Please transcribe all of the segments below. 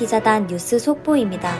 기자단 뉴스 속보입니다.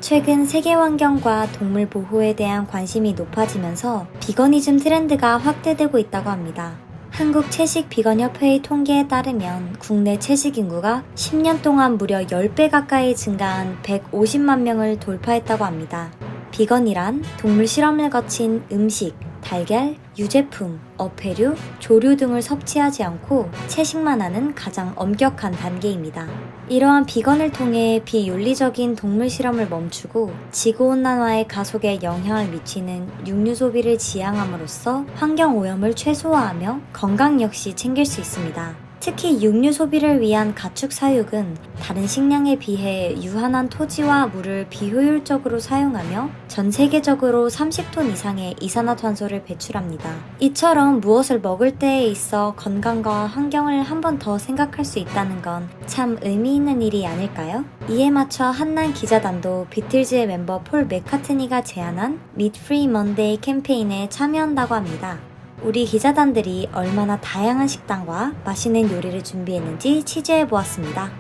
최근 세계 환경과 동물 보호에 대한 관심이 높아지면서 비거니즘 트렌드가 확대되고 있다고 합니다. 한국 채식 비건 협회의 통계에 따르면 국내 채식 인구가 10년 동안 무려 10배 가까이 증가한 150만 명을 돌파했다고 합니다. 비건이란 동물 실험을 거친 음식, 달걀, 유제품, 어패류, 조류 등을 섭취하지 않고 채식만 하는 가장 엄격한 단계입니다. 이러한 비건을 통해 비윤리적인 동물 실험을 멈추고 지구온난화의 가속에 영향을 미치는 육류 소비를 지향함으로써 환경 오염을 최소화하며 건강 역시 챙길 수 있습니다. 특히 육류 소비를 위한 가축 사육은 다른 식량에 비해 유한한 토지와 물을 비효율적으로 사용하며 전 세계적으로 30톤 이상의 이산화탄소를 배출합니다. 이처럼 무엇을 먹을 때에 있어 건강과 환경을 한 번 더 생각할 수 있다는 건 참 의미 있는 일이 아닐까요? 이에 맞춰 한난 기자단도 비틀즈의 멤버 폴 맥카트니가 제안한 Meat Free Monday 캠페인에 참여한다고 합니다. 우리 기자단들이 얼마나 다양한 식단과 맛있는 요리를 준비했는지 취재해보았습니다.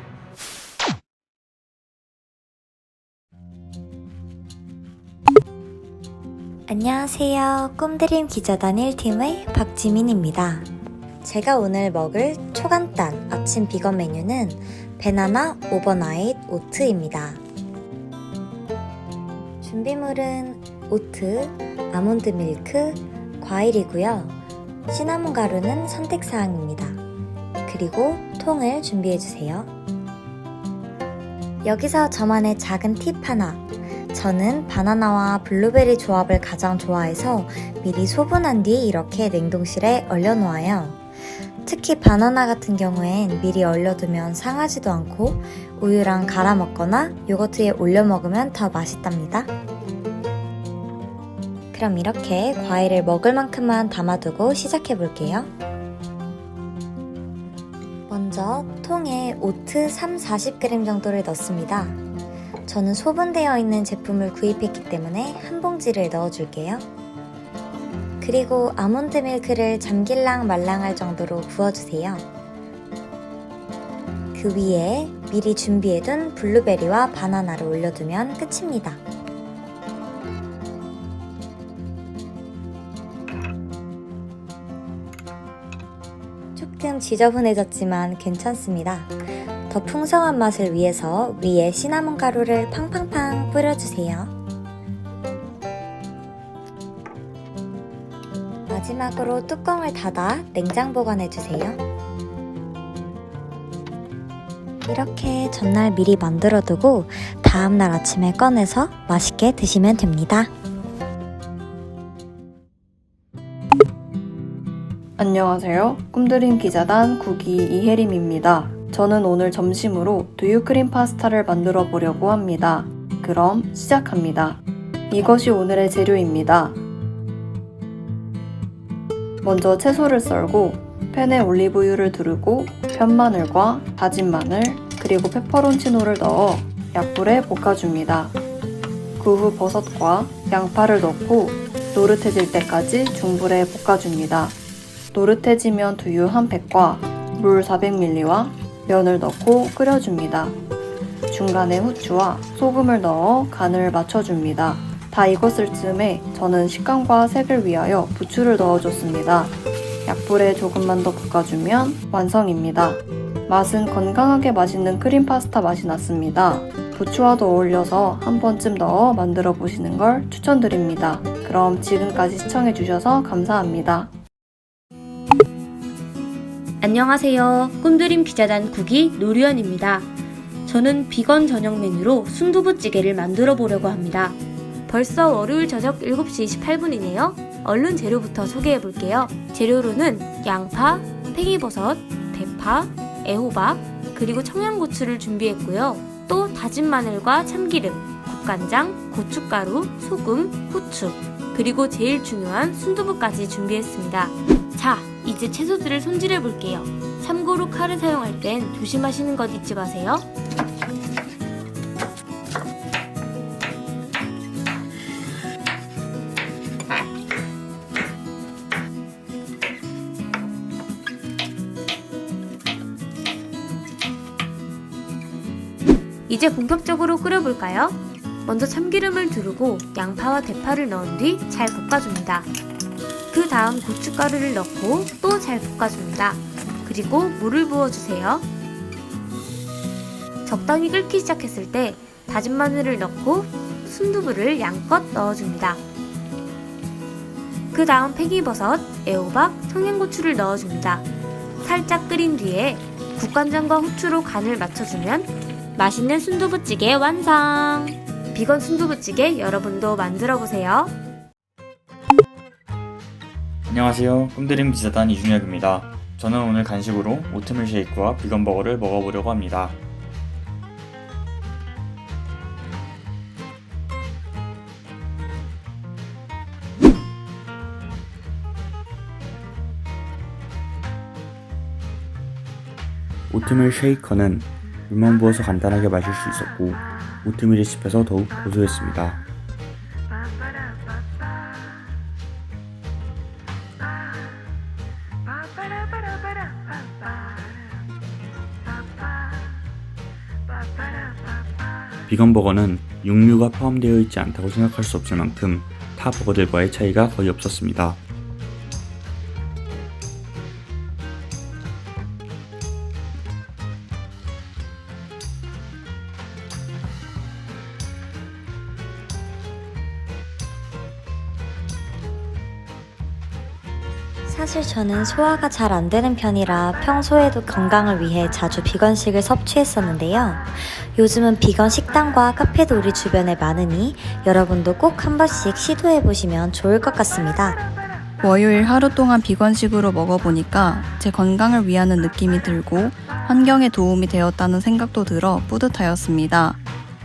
안녕하세요. 꿈드림 기자단 1팀의 박지민입니다. 제가 오늘 먹을 초간단 아침 비건 메뉴는 바나나 오버나잇 오트입니다. 준비물은 오트, 아몬드 밀크, 과일이고요. 시나몬 가루는 선택사항입니다. 그리고 통을 준비해주세요. 여기서 저만의 작은 팁 하나. 저는 바나나와 블루베리 조합을 가장 좋아해서 미리 소분한 뒤 이렇게 냉동실에 얼려놓아요. 특히 바나나 같은 경우엔 미리 얼려두면 상하지도 않고 우유랑 갈아 먹거나 요거트에 올려 먹으면 더 맛있답니다. 그럼 이렇게 과일을 먹을 만큼만 담아두고 시작해 볼게요. 먼저 통에 오트 3-40g 정도를 넣습니다. 저는 소분되어 있는 제품을 구입했기 때문에 한 봉지를 넣어줄게요. 그리고 아몬드 밀크를 잠길랑 말랑할 정도로 부어주세요. 그 위에 미리 준비해둔 블루베리와 바나나를 올려두면 끝입니다. 조금 지저분해졌지만 괜찮습니다. 더 풍성한 맛을 위해서 위에 시나몬 가루를 팡팡팡 뿌려주세요. 마지막으로 뚜껑을 닫아 냉장 보관해주세요. 이렇게 전날 미리 만들어두고 다음날 아침에 꺼내서 맛있게 드시면 됩니다. 안녕하세요. 꿈드림 기자단 9기 이혜림입니다. 저는 오늘 점심으로 두유 크림 파스타를 만들어 보려고 합니다. 그럼 시작합니다. 이것이 오늘의 재료입니다. 먼저 채소를 썰고 팬에 올리브유를 두르고 편마늘과 다진 마늘 그리고 페퍼론치노를 넣어 약불에 볶아줍니다. 그 후 버섯과 양파를 넣고 노릇해질 때까지 중불에 볶아줍니다. 노릇해지면 두유 한 팩과 물 400ml와 면을 넣고 끓여줍니다. 중간에 후추와 소금을 넣어 간을 맞춰줍니다. 다 익었을 즈음에 저는 식감과 색을 위하여 부추를 넣어줬습니다. 약불에 조금만 더 볶아주면 완성입니다. 맛은 건강하게 맛있는 크림 파스타 맛이 났습니다. 부추와도 어울려서 한 번쯤 넣어 만들어 보시는 걸 추천드립니다. 그럼 지금까지 시청해주셔서 감사합니다. 안녕하세요. 꿈드림 기자단 9기 노류현입니다. 저는 비건 저녁 메뉴로 순두부찌개를 만들어 보려고 합니다. 벌써 월요일 저녁 7시 28분이네요. 얼른 재료부터 소개해 볼게요. 재료로는 양파, 팽이버섯, 대파, 애호박, 그리고 청양고추를 준비했고요. 또 다진 마늘과 참기름, 국간장, 고춧가루, 소금, 후추, 그리고 제일 중요한 순두부까지 준비했습니다. 자, 이제 채소들을 손질해 볼게요. 참고로 칼을 사용할 땐 조심하시는 것 잊지 마세요. 이제 본격적으로 끓여볼까요? 먼저 참기름을 두르고 양파와 대파를 넣은 뒤 잘 볶아줍니다. 그 다음 고춧가루를 넣고 또 잘 볶아줍니다. 그리고 물을 부어주세요. 적당히 끓기 시작했을 때 다진 마늘을 넣고 순두부를 양껏 넣어줍니다. 그 다음 팽이버섯, 애호박, 청양고추를 넣어줍니다. 살짝 끓인 뒤에 국간장과 후추로 간을 맞춰주면 맛있는 순두부찌개 완성! 비건 순두부찌개 여러분도 만들어보세요. 안녕하세요. 꿈드림 기사단 이준혁입니다. 저는 오늘 간식으로 오트밀 쉐이크와 비건 버거를 먹어보려고 합니다. 오트밀 쉐이커는 물만 부어서 간단하게 마실 수 있었고 오트밀이 씹혀서 더욱 고소했습니다. 비건 버거는 육류가 포함되어 있지 않다고 생각할 수 없을 만큼 타 버거들과의 차이가 거의 없었습니다. 사실 저는 소화가 잘 안 되는 편이라 평소에도 건강을 위해 자주 비건식을 섭취했었는데요. 요즘은 비건 식당과 카페도 우리 주변에 많으니 여러분도 꼭 한 번씩 시도해보시면 좋을 것 같습니다. 월요일 하루 동안 비건식으로 먹어보니까 제 건강을 위하는 느낌이 들고 환경에 도움이 되었다는 생각도 들어 뿌듯하였습니다.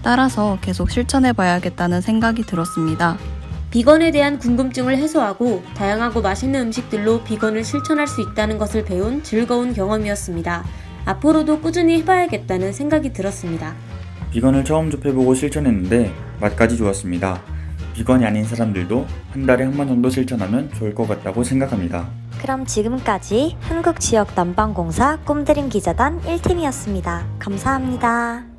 따라서 계속 실천해봐야겠다는 생각이 들었습니다. 비건에 대한 궁금증을 해소하고 다양하고 맛있는 음식들로 비건을 실천할 수 있다는 것을 배운 즐거운 경험이었습니다. 앞으로도 꾸준히 해봐야겠다는 생각이 들었습니다. 비건을 처음 접해보고 실천했는데 맛까지 좋았습니다. 비건이 아닌 사람들도 한 달에 한 번 정도 실천하면 좋을 것 같다고 생각합니다. 그럼 지금까지 한국지역 난방공사 꿈드림 기자단 1팀이었습니다. 감사합니다.